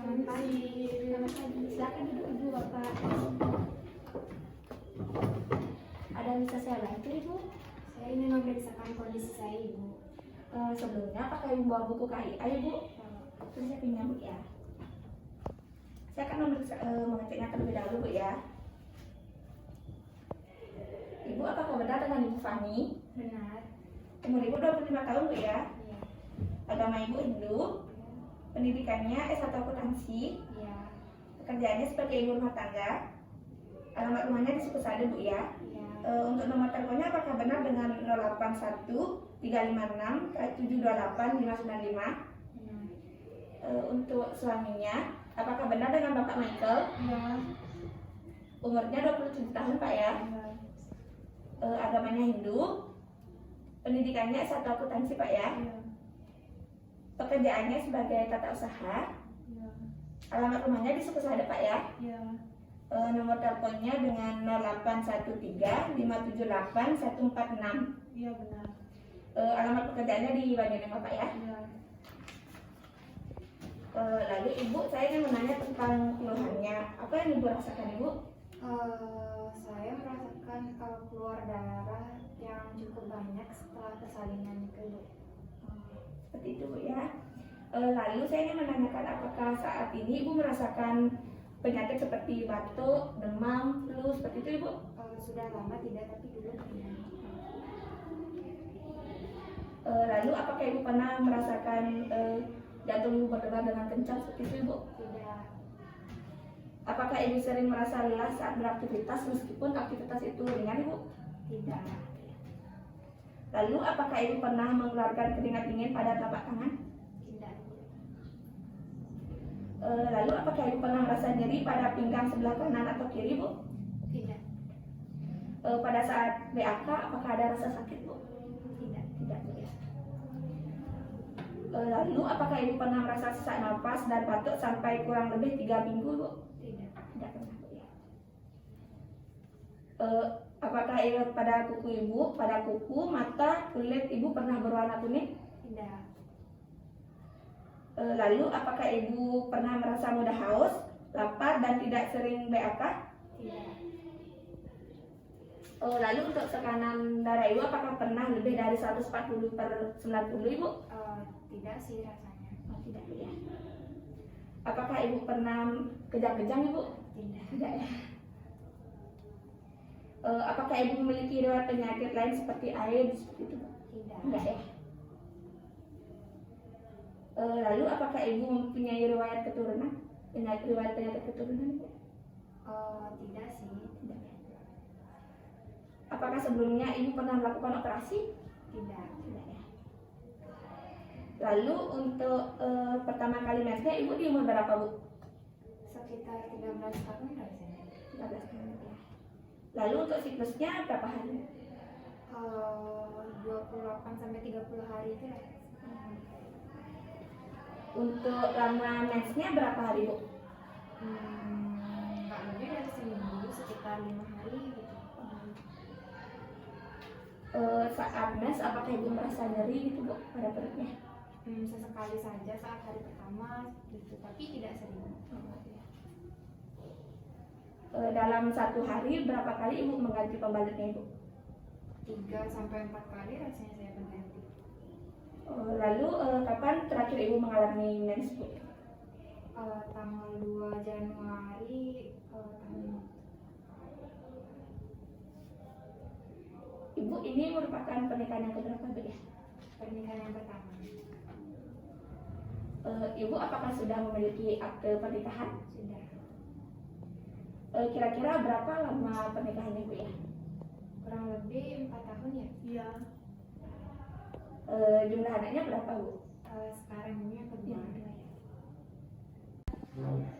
Selamat pagi. Selamat pagi. Silakan duduk Ibu, Bapak. Ada yang bisa saya bantu Ibu? Saya ingin memeriksakan kondisi saya, Ibu. Sebelumnya apakah Ibu bawa buku KIA Ibu? Terus saya pinjam Bu ya. Saya akan mengeceknya terlebih dahulu Bu ya. Ibu apakah benar dengan Ibu Fani? Benar. Umur Ibu 25 tahun Bu ya. Iya. Agama Ibu Hindu. Pendidikannya S1 akuntansi. Iya. Pekerjaannya sebagai ibu rumah tangga. Alamat rumahnya di Sukusade Bu ya. Iya. Untuk nomor teleponnya apakah benar dengan 081 356 728 595? Benar. Untuk suaminya apakah benar dengan Bapak Michael? Iya. Umurnya 27 tahun Pak ya. Iya. Agamanya Hindu. Pendidikannya S1 akuntansi Pak ya. Iya. Pekerjaannya sebagai tata usaha. Iya. Alamat rumahnya di Sukusade Pak ya. Iya. Nomor teleponnya dengan 0813 578 146. Iya, benar. Alamat pekerjaannya di Banyuwangi Pak ya. Iya. Lalu Ibu, saya ingin menanya tentang keluhannya. Apa yang Ibu rasakan Ibu? Saya merasakan keluar darah yang cukup banyak setelah persalinan itu, Ibu. Seperti itu Bu ya. Lalu saya ingin menanyakan apakah saat ini Ibu merasakan penyakit seperti batuk, demam, flu seperti itu Ibu? Sudah lama tidak, tapi dulu pernah. Lalu apakah Ibu pernah merasakan jantung Ibu berdebar dengan kencang seperti itu Ibu? Tidak. Apakah Ibu sering merasa lelah saat beraktivitas meskipun aktivitas itu ringan Ibu? Tidak. Lalu apakah Ibu pernah mengeluarkan keringat dingin pada telapak tangan? Tidak. Lalu apakah Ibu pernah merasa nyeri pada pinggang sebelah kanan atau kiri Bu? Tidak. Pada saat BAK apakah ada rasa sakit Bu? Tidak. Tidak Bu ya. Lalu apakah Ibu pernah merasa sesak nafas dan batuk sampai kurang lebih 3 minggu Bu? Tidak. Tidak pernah Bu ya. Apakah pada kuku Ibu, pada kuku, mata, kulit Ibu pernah berwarna kuning? Tidak. Lalu apakah Ibu pernah merasa mudah haus, lapar dan tidak sering BAK? Tidak. Lalu untuk tekanan darah Ibu apakah pernah lebih dari 140/90 Ibu? Tidak sih rasanya. Tidak ya. Apakah Ibu pernah kejang-kejang Ibu? Tidak. Tidak ya. Apakah Ibu memiliki riwayat penyakit lain seperti AIDS seperti itu? Tidak. Enggak ya. Lalu apakah Ibu mempunyai riwayat keturunan? Riwayat penyakit keturunan Ibu? Tidak sih. Tidak ya. Apakah sebelumnya Ibu pernah melakukan operasi? Tidak. Tidak ya. Lalu untuk pertama kali mensnya Ibu di umur berapa Bu? Sekitar 13 tahun rasanya. 13 tahun ya. Lalu untuk siklusnya berapa hari? 28 sampai 30 hari itu ya. Untuk lama mensnya berapa hari Bu? Nggak lebih dari seminggu, sekitar 5 hari gitu. Saat mens apakah Ibu merasa nyeri gitu Bu pada perutnya? Sesekali saja saat hari pertama gitu, tapi tidak sering. Dalam satu hari berapa kali Ibu mengganti pembalutnya Ibu? 3 sampai 4 kali rasanya saya berganti. Lalu kapan terakhir Ibu mengalami mens Bu? Tanggal 2 Januari tahun ini. Ibu ini merupakan pernikahan yang keberapa Bu ya? Pernikahan yang pertama. Ibu apakah sudah memiliki akte pernikahan? Sudah. Kira-kira berapa lama pernikahan Ibu ya? Kurang lebih 4 tahun ya? Iya. Jumlah anaknya berapa Bu? Sekarang ini yang kedua.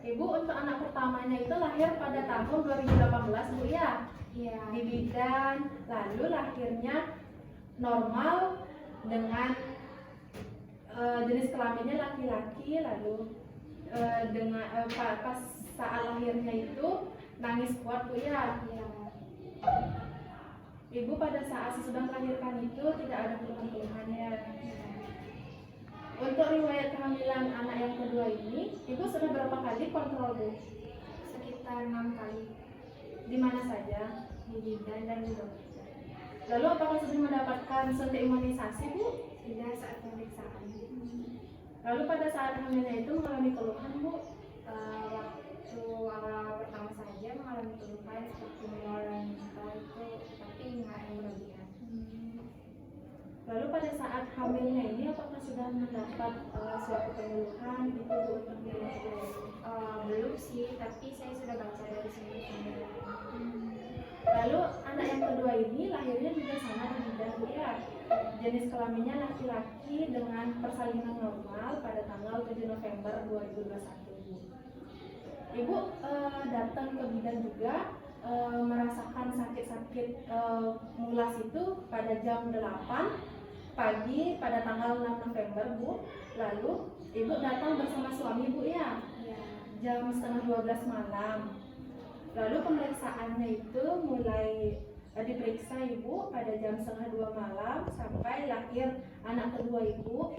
Ibu untuk anak pertamanya itu lahir pada tahun 2018 Bu ya? Iya. Di bidan, lalu lahirnya normal dengan jenis kelaminnya laki-laki, lalu dengan pas saat lahirnya itu nangis kuat Bu ya? Iya. Ibu pada saat sesudah melahirkan itu tidak ada keluhan-keluhannya. Untuk riwayat kehamilan anak yang kedua ini, ibu sudah berapa kali kontrol bu? Sekitar 6 kali Di mana saja? di bidan dan di dokter. Lalu apakah sudah mendapatkan suntik imunisasi bu? Tidak saat pemeriksaan. Lalu pada saat hamilnya itu mengalami keluhan bu? Waktu awal pertama saja mengalami keluhan seperti mual dan muntah itu, tapi nggak yang berlebihan. Lalu pada saat hamilnya ini apakah sudah mendapat suatu penyuluhan itu bu untuk hamilnya kedua ini? Belum sih, tapi saya sudah baca dari sini. Lalu anak yang kedua ini lahirnya juga sama dengan bidan bu ya. Jenis kelaminnya laki-laki dengan persalinan normal pada tanggal 7 November 2021 bu. Ibu datang ke bidan juga merasakan sakit-sakit mulas itu pada jam 8 pagi pada tanggal 6 November bu. Lalu ibu datang bersama suami bu ya, Ya, jam setengah 12 malam. Lalu pemeriksaannya itu mulai diperiksa ibu pada jam setengah 2 malam sampai lahir anak kedua ibu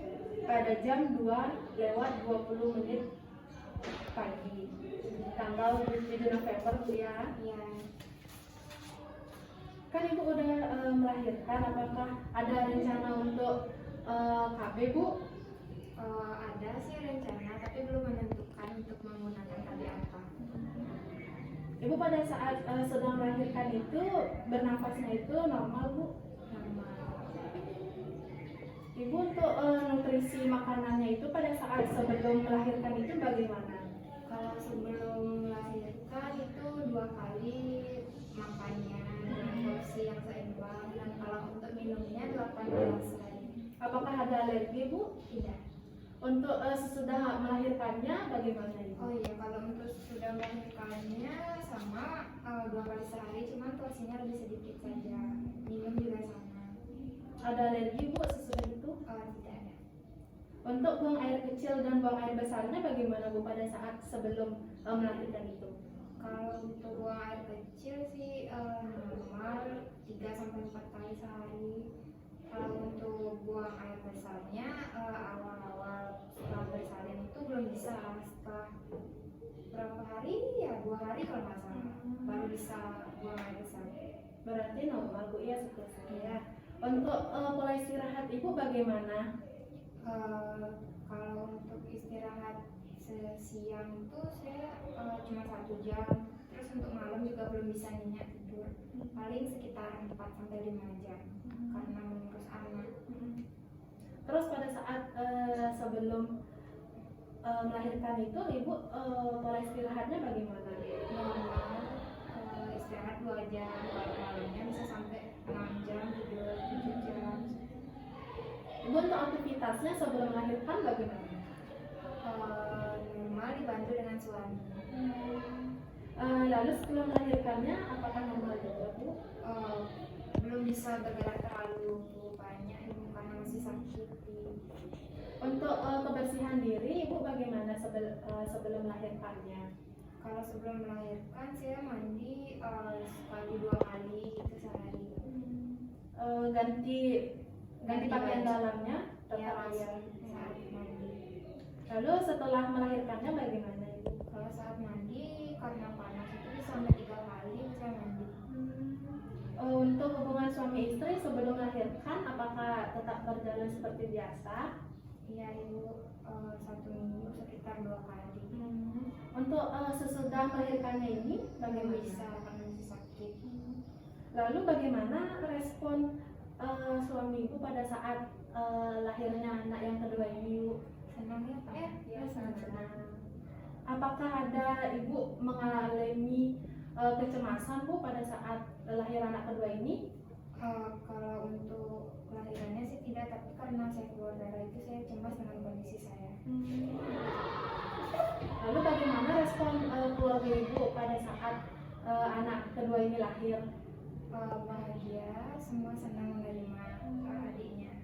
pada jam 2:20 pagi tanggal 7 November bu ya. ya. Kan ibu udah melahirkan, apakah ada rencana untuk KB bu? Ada sih rencana, tapi belum menentukan untuk menggunakan tali apa. Ibu pada saat sedang melahirkan itu bernafasnya itu normal bu? Normal. Ibu untuk nutrisi makanannya itu pada saat sebelum melahirkan itu bagaimana? Kalau sebelum melahirkan itu 2 kali makannya dengan porsi yang seimbang, dan kalau untuk minumnya 8 gelas sehari. Apakah ada alergi bu? Tidak. Untuk sesudah melahirkannya bagaimana ibu? Oh iya, kalau untuk sudah melahirkannya sama 2 kali sehari, cuman porsinya lebih sedikit saja. Minum juga sama. Ada alergi bu sesudah itu? Tidak ada. Untuk buang air kecil dan buang air besarnya bagaimana bu pada saat sebelum melahirkan itu? Kalau untuk buang air kecil sih normal 3-4 kali sehari. Kalau untuk buang air besarnya awal-awal setelah bersalin itu belum bisa, setelah berapa hari ya 2 hari kalau nggak salah baru bisa buang air besar. Berarti normal bu ya seterusnya ya. Untuk pola istirahat ibu bagaimana? Kalau untuk istirahat siang itu saya cuma 1 jam, terus untuk malam juga belum bisa nyenyak tidur, paling sekitar 4-5 jam karena mengurus anak. Terus pada saat sebelum melahirkan itu ibu pola istirahatnya bagaimana? Normal istirahat 2 jam, kalau malamnya bisa sampai 6 jam, tidur 7 jam. Ibu untuk aktivitasnya sebelum melahirkan bagaimana? Normal dibantu dengan suami. Lalu setelah melahirkannya apakah normal juga bu? Belum bisa bergerak terlalu banyak karena masih sakit. Untuk kebersihan diri ibu bagaimana sebelum melahirkannya? Kalau sebelum melahirkan saya mandi sekali 2 kali gitu sehari. Ganti pakaian dalamnya Ya, tetap ya. saat mandi. Lalu setelah melahirkannya bagaimana ibu? Kalau saat mandi karena panas itu bisa sampai 3 kali saya mandi. Untuk hubungan suami istri sebelum melahirkan apakah tetap berjalan seperti biasa? Iya ibu, 1 minggu sekitar 2 kali. Untuk sesudah melahirkannya ini Belum bagaimana? bisa karena masih sakit. Lalu bagaimana respon suami ibu pada saat lahirnya anak yang kedua ini ibu? Senang ya Pak? Ya, sangat senang. Apakah ada ibu mengalami kecemasan bu pada saat lahir anak kedua ini? Kalau untuk kelahirannya sih tidak, tapi karena saya keluar darah itu saya cemas dengan kondisi saya. Lalu bagaimana respon keluarga ibu pada saat anak kedua ini lahir? Bahagia, semua senang menerima adiknya.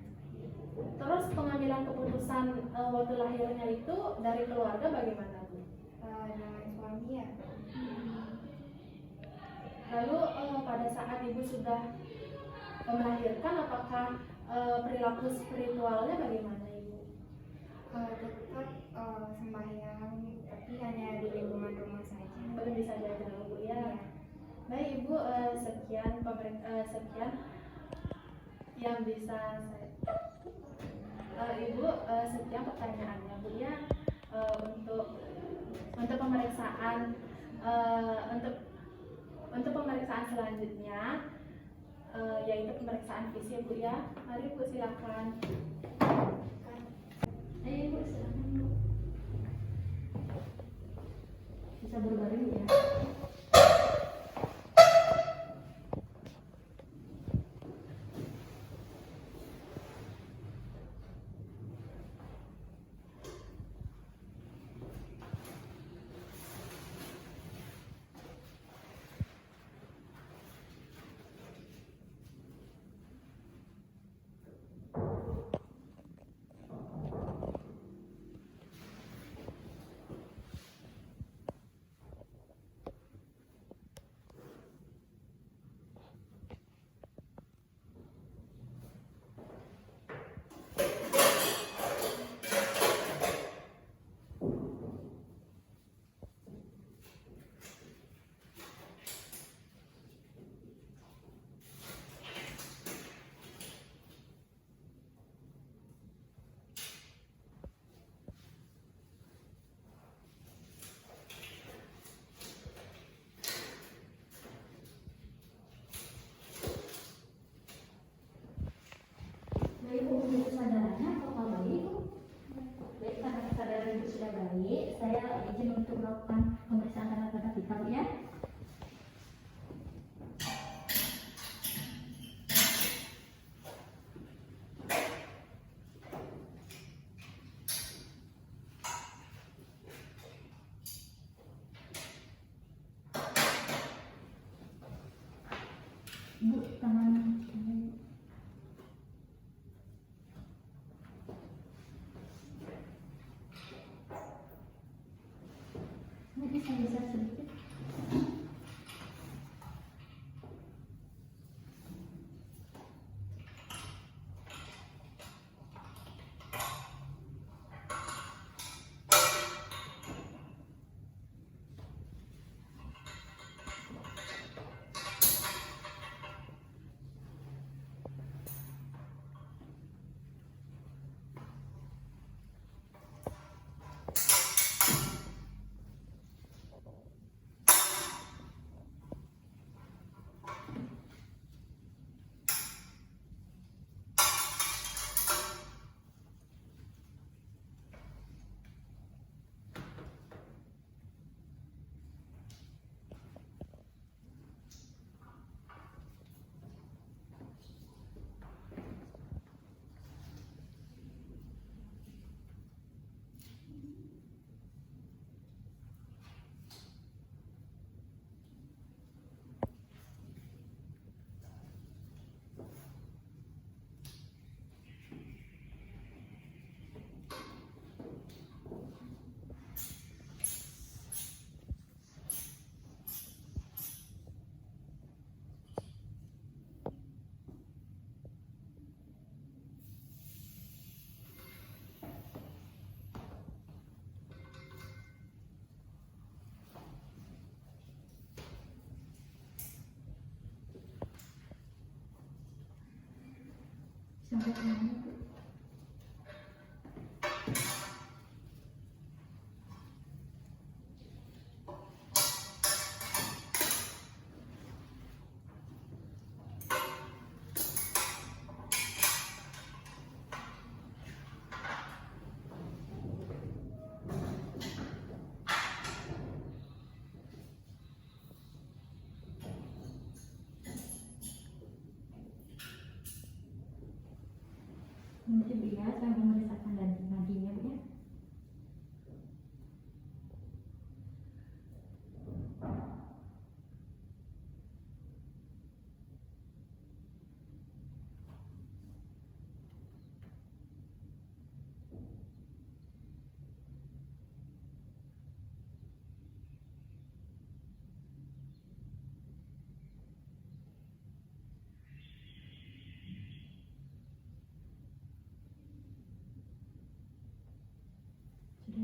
Terus pengambilan keputusan waktu lahirnya itu dari keluarga bagaimana bu? Dengan suami ya. Lalu pada saat ibu sudah melahirkan apakah perilaku spiritualnya bagaimana ibu? Tetap sembahyang, tapi hanya di lingkungan rumah saja. Lebih saja dulu Bu ya. Iya. Baik Ibu, sekian yang bisa saya Ibu, sekian pertanyaannya Bu ya. Untuk pemeriksaan untuk pemeriksaan selanjutnya yaitu pemeriksaan fisik Bu ya. Mari Bu silakan. Ayo Bu, silakan Bu. Bisa berbaring ya. Baik Bu, untuk kesadarannya apakah baik Bu? Baik, karena kesadaran Ibu sudah baik, saya izin untuk melakukan pemeriksaan tanda-tanda vital ya. Bu, tangan mungkin saya bisa sedikit. Sampai kemana Bu? Mungkin ya, saya memeriksakan daging-dagingnya Bu ya.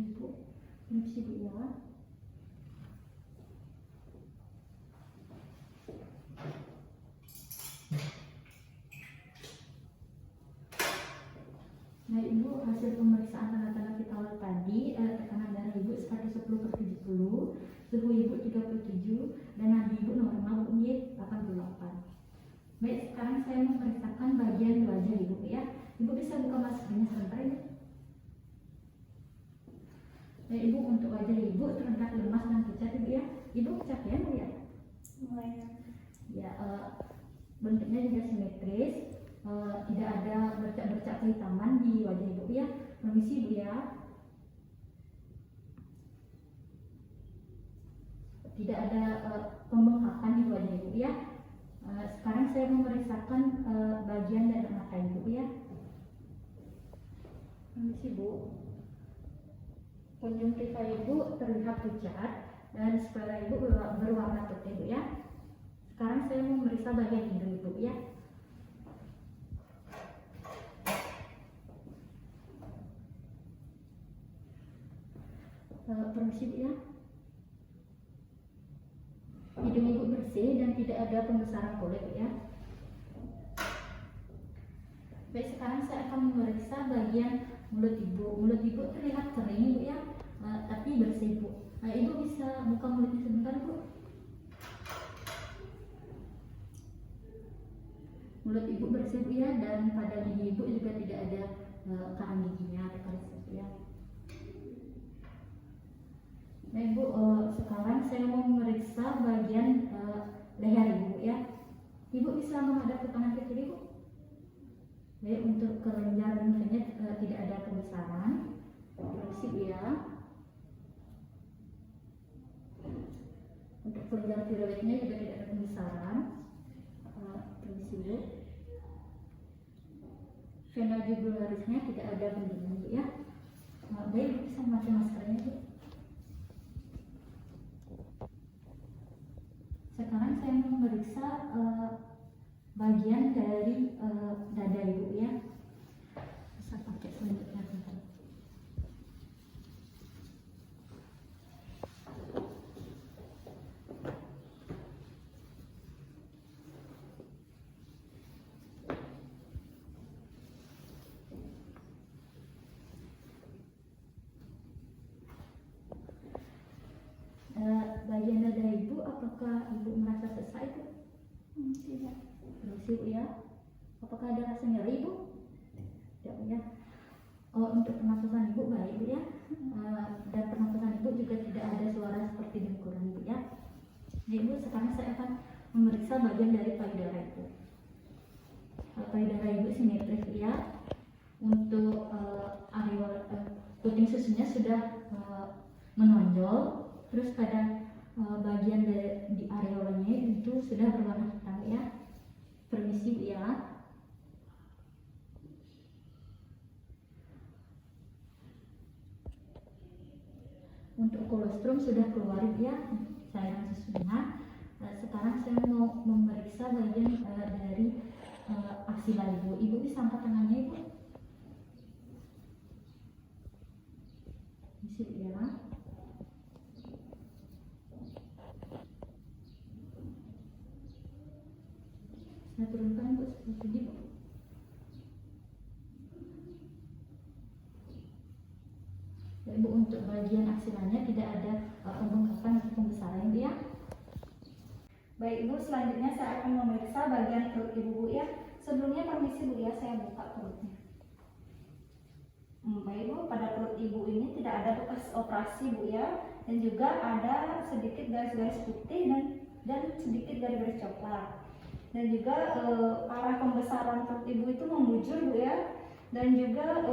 ibu. Permisi bu ya. Nah ibu, hasil pemeriksaan tanda-tanda vital tadi, tekanan darah ibu 110/70, suhu ibu 37, dan nadi ibu normal bunyi 88. Baik, sekarang saya memeriksakan bagian wajah ibu ya. Ibu bisa buka maskernya sebentar ibu. Nah ibu, untuk wajah ibu terlihat lemas dan pucat ibu ya. Ibu kecapean bu ya? Lumayan. Ya, bentuknya juga simetris. Tidak ada bercak-bercak kehitaman di wajah ibu ya. Permisi ibu ya. Tidak ada pembengkakan di wajah ibu ya. Sekarang saya memeriksakan bagian dari mata ibu ya. Permisi bu. Konjungtiva ibu terlihat pucat dan sclera ibu berwarna putih bu ya. Sekarang saya memeriksa bagian hidung ibu ya. Permisi bu ya. Hidung ibu bersih dan tidak ada pembesaran kulit ya. Baik, sekarang saya akan memeriksa bagian mulut ibu. Mulut ibu terlihat kering bu ya, tapi bersih bu. Ibu bisa buka mulutnya sebentar bu. Mulut ibu bersih bu ya, dan pada gigi ibu juga tidak ada karang giginya atau karies bu ya. Nah ibu, sekarang saya mau memeriksa bagian leher ibu ya. Ibu bisa menghadap ke kanan ke kiri bu. Baik, untuk kelenjar limfanya tidak ada pembesaran. Permisi bu ya. Untuk kelenjar tiroidnya juga tidak ada pembesaran. Permisi bu. Vena jugularisnya tidak ada bendungan bu ya. Baik, bisa memakai maskernya bu. Sekarang saya memeriksa bagian dari dada ibu ya. Bisa pakai selanjutnya bentar. Bagian dada ibu, apakah ibu merasa sesak itu? Tidak. Permisi bu ya. Apakah ada rasa nyeri ibu? Tidak bu ya. Oh, untuk pernapasan ibu baik bu ya. Dan pernapasan ibu juga tidak ada suara seperti dengkuran bu ya. Nah ibu, sekarang saya akan memeriksa bagian dari payudara ibu. Payudara ibu simetris bu ya. Untuk areola puting susunya sudah menonjol. Terus pada bagian di areolanya itu sudah berwarna hitam ya. Permisi bu ya. Untuk kolostrum sudah keluar ya, cairan susunya. Sekarang saya mau memeriksa bagian dari aksila ibu. Ibu bisa angkat tangannya ibu. Permisi bu ya. Saya turunkan bu seperti ini bu. Ya, ibu, untuk bagian aksilanya tidak ada pembengkakan atau pembesaran ya. Baik ibu, selanjutnya saya akan memeriksa bagian perut ibu bu ya. Sebelumnya permisi bu ya, saya buka perutnya. Baik ibu, pada perut ibu ini tidak ada bekas operasi bu ya, dan juga ada sedikit garis-garis putih dan sedikit garis-garis coklat. Dan juga arah pembesaran perut ibu itu membujur bu ya, dan juga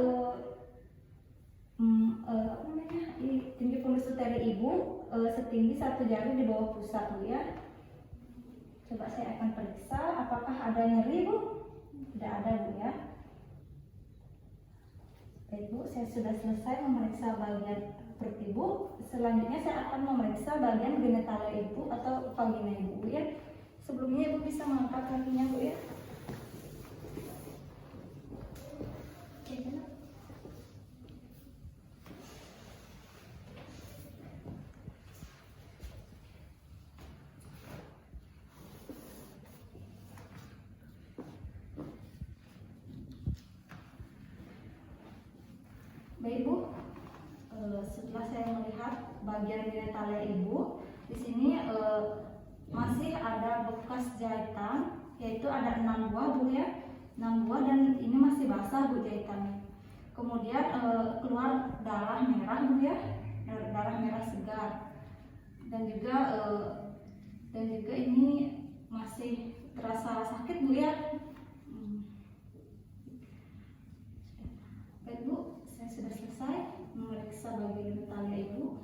tinggi fundus uteri ibu setinggi 1 jari di bawah pusat bu ya. Coba saya akan periksa apakah ada nyeri bu. Tidak ada bu ya. Baik bu, saya sudah selesai memeriksa bagian perut ibu. Selanjutnya saya akan memeriksa bagian genitalia ibu atau vagina ibu ya. Sebelumnya ibu bisa mengangkat kakinya bu ya. Baik Bu, setelah saya melihat bagian genitalia Ibu, di sini masih ada bekas jahitan, yaitu ada 6 buah Bu ya, 6 buah, dan ini masih basah Bu jahitannya. Kemudian keluar darah merah Bu ya, darah merah segar, dan juga ini masih terasa sakit Bu ya. Baik Bu, saya sudah selesai memeriksa bagian genitalia Ibu.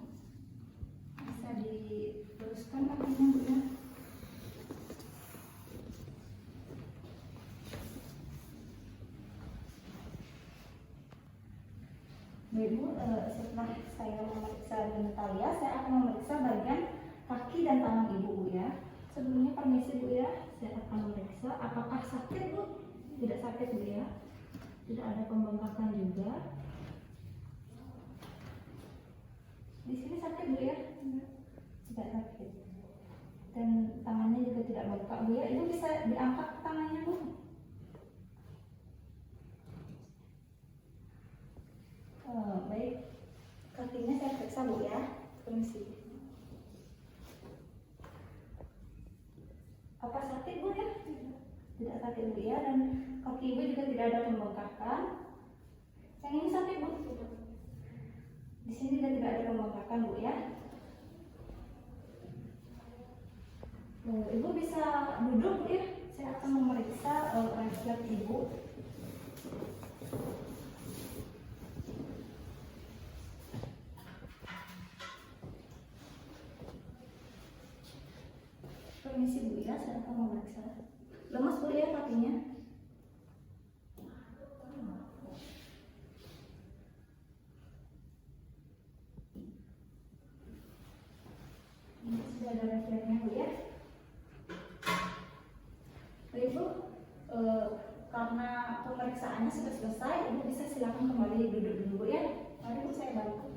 Bisa diteruskan kakinya Bu ya. Baik Bu, setelah saya memeriksa genitalia, saya akan memeriksa bagian kaki dan tangan Ibu Bu ya. Sebelumnya permisi Bu ya, saya akan memeriksa apakah sakit Bu. Tidak sakit Bu ya, tidak ada pembengkakan juga. Di sini sakit Bu ya? Tidak sakit. Dan tangannya juga tidak bengkak Bu ya. Ibu bisa diangkat tangannya Bu. Baik, kakinya saya periksa Bu ya. Permisi. Apa sakit Bu ya? Tidak sakit Bu ya, dan kaki Ibu juga tidak ada pembengkakan. Yang ini sakit Bu? Di sini juga tidak ada pembengkakan Bu ya. Ibu bisa duduk Bu ya. Saya akan memeriksa refleks Ibu. Permisi Bu ya, saya akan memeriksa. Lemas Bu ya kakinya? Ini sudah ada refleksnya Bu ya. Baik Bu, karena pemeriksaannya sudah selesai, Ibu bisa silakan kembali duduk dulu Bu ya. Mari Bu, saya bantu.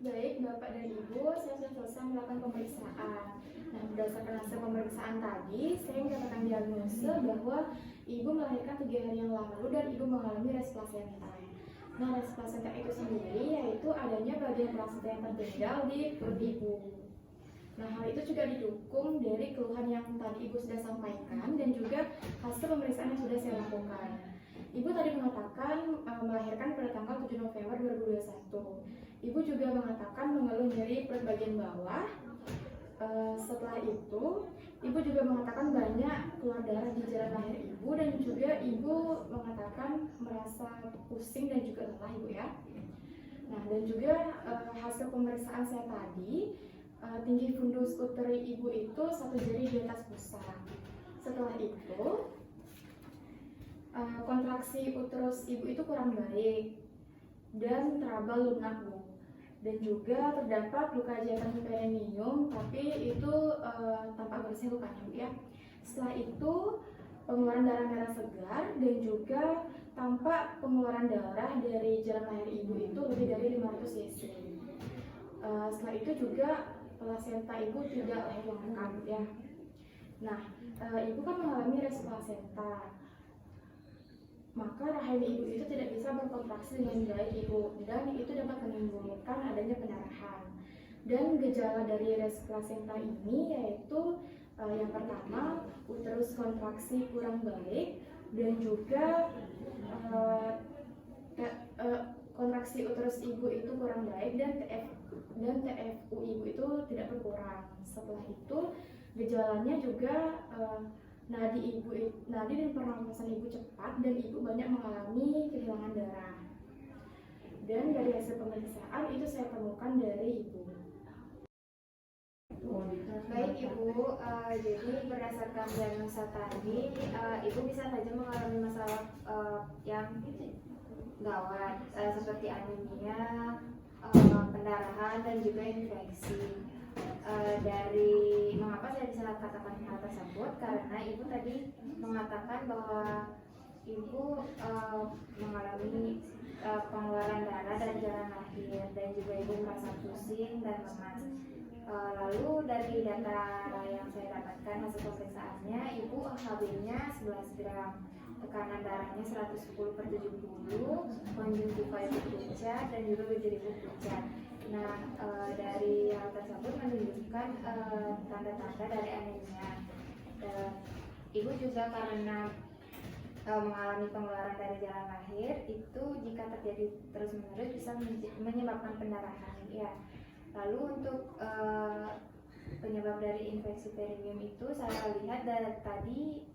Baik, Bapak dan Ibu, saya sudah selesai melakukan pemeriksaan. Nah, berdasarkan hasil pemeriksaan tadi, saya mendapatkan diagnosa bahwa Ibu melahirkan 3 hari yang lalu dan Ibu mengalami res placenta. Nah, res placenta itu sendiri yaitu adanya bagian plasenta yang tertinggal di perut Ibu. Nah, hal itu juga didukung dari keluhan yang tadi Ibu sudah sampaikan dan juga hasil pemeriksaan yang sudah saya lakukan. Ibu tadi mengatakan melahirkan pada tanggal 7 November 2021. Ibu juga mengatakan mengeluh nyeri perut bagian bawah. Setelah itu, Ibu juga mengatakan banyak keluar darah di jalan lahir Ibu, dan juga Ibu mengatakan merasa pusing dan juga lelah Ibu ya. Nah, dan juga hasil pemeriksaan saya tadi, tinggi fundus uteri Ibu itu 1 jari di atas pusat. Setelah itu, kontraksi uterus Ibu itu kurang baik dan terabal lunak Bu. Dan juga terdapat luka jahitan perineum, tapi itu tampak bersih lukanya Bu ya. Setelah itu pengeluaran darah merah segar dan juga tampak pengeluaran darah dari jalan lahir Ibu itu lebih dari 500 cc. Setelah itu juga plasenta Ibu tidak lengkap ya. Nah, Ibu kan mengalami res placenta, maka rahim Ibu itu tidak bisa berkontraksi dengan baik Ibu, dan itu dapat menimbulkan adanya pendarahan. Dan gejala dari res placenta ini yaitu yang pertama, uterus kontraksi kurang baik, dan juga kontraksi uterus Ibu itu kurang baik, dan TFU Ibu itu tidak berkurang. Setelah itu gejalanya juga nadi dan pernapasan Ibu cepat, dan Ibu banyak mengalami kehilangan darah. Dan dari hasil pemeriksaan itu saya temukan dari ibu. Baik Ibu, jadi berdasarkan diagnosa tadi, Ibu bisa saja mengalami masalah yang gawat seperti anemia, pendarahan dan juga infeksi. Dari mengapa saya bisa katakan hal tersebut, karena Ibu tadi mengatakan bahwa Ibu mengalami pengeluaran darah dari jalan lahir dan juga Ibu merasa pusing dan lemas. Lalu dari data yang saya dapatkan hasil pemeriksaannya, Ibu HB-nya 11 gram, tekanan darahnya 110/70, konjungtiva Ibu pucat dan juga bibir Ibu pucat. Nah, dari hal tersebut menunjukkan tanda-tanda dari anemia. Ibu juga karena mengalami pengeluaran dari jalan lahir, itu jika terjadi terus-menerus bisa menyebabkan pendarahan. Ya. Lalu untuk penyebab dari infeksi perineum itu saya lihat dari tadi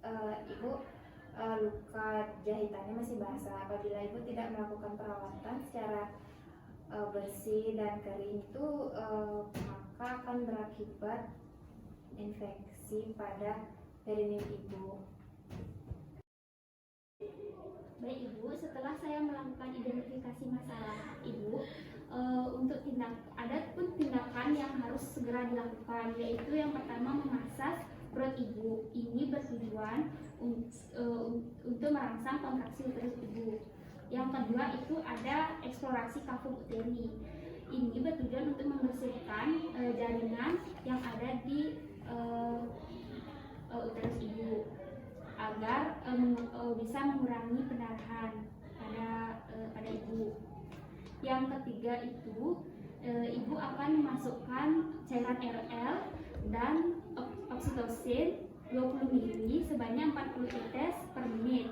Ibu luka jahitannya masih basah. Apabila Ibu tidak melakukan perawatan secara bersih dan kering itu maka akan berakibat infeksi pada perineum Ibu. Baik Ibu, setelah saya melakukan identifikasi masalah Ibu, untuk ada pun tindakan yang harus segera dilakukan, yaitu yang pertama memasas perut Ibu. Ini bertujuan untuk merangsang kontraksi uterus Ibu. Yang kedua itu ada eksplorasi kafum uteri. Ini bertujuan untuk membersihkan jaringan yang ada di uterus Ibu agar bisa mengurangi pendarahan pada Ibu. Yang ketiga itu Ibu akan memasukkan cairan RL dan oksitosin 20 ml sebanyak 40 tetes per menit.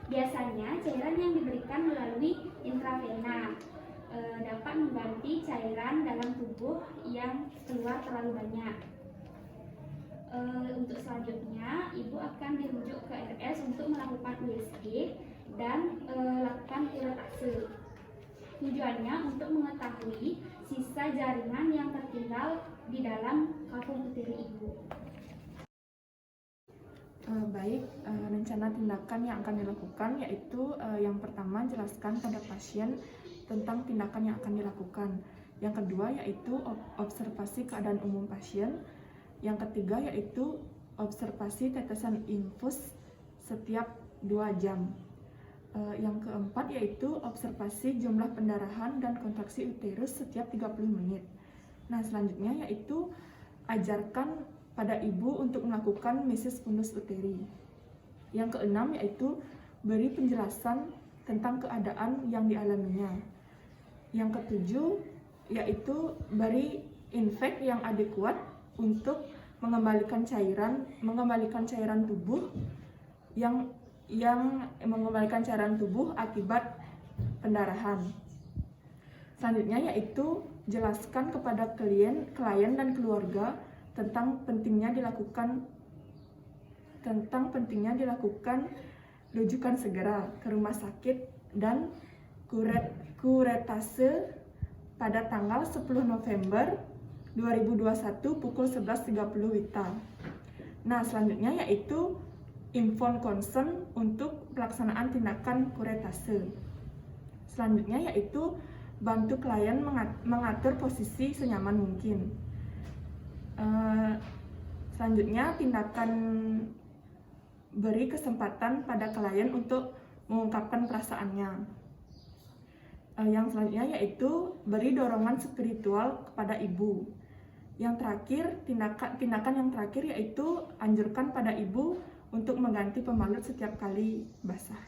Biasanya cairan yang diberikan melalui intravena dapat mengganti cairan dalam tubuh yang keluar terlalu banyak. Untuk selanjutnya, Ibu akan dirujuk ke RS untuk melakukan USG dan lakukan kuretase. Tujuannya untuk mengetahui sisa jaringan yang tertinggal di dalam kafum uteri Ibu. Baik, rencana tindakan yang akan dilakukan yaitu yang pertama jelaskan pada pasien tentang tindakan yang akan dilakukan. Yang kedua yaitu observasi keadaan umum pasien. Yang ketiga yaitu observasi tetesan infus setiap 2 jam. Yang keempat yaitu observasi jumlah pendarahan dan kontraksi uterus setiap 30 menit. Nah, selanjutnya yaitu ajarkan pada ibu untuk melakukan meses fundus uteri. Yang keenam yaitu beri penjelasan tentang keadaan yang dialaminya. Yang ketujuh yaitu beri infek yang adekuat untuk mengembalikan cairan tubuh yang mengembalikan cairan tubuh akibat pendarahan. Selanjutnya yaitu jelaskan kepada klien dan keluarga tentang pentingnya dilakukan rujukan segera ke rumah sakit dan kuretase pada tanggal 10 November 2021 pukul 11.30 WITA. Nah, selanjutnya yaitu inform concern untuk pelaksanaan tindakan kuretase. Selanjutnya yaitu bantu klien mengatur posisi senyaman mungkin. Selanjutnya tindakan beri kesempatan pada klien untuk mengungkapkan perasaannya. Yang selanjutnya yaitu beri dorongan spiritual kepada ibu. Yang terakhir, tindakan yang terakhir yaitu anjurkan pada ibu untuk mengganti pembalut setiap kali basah.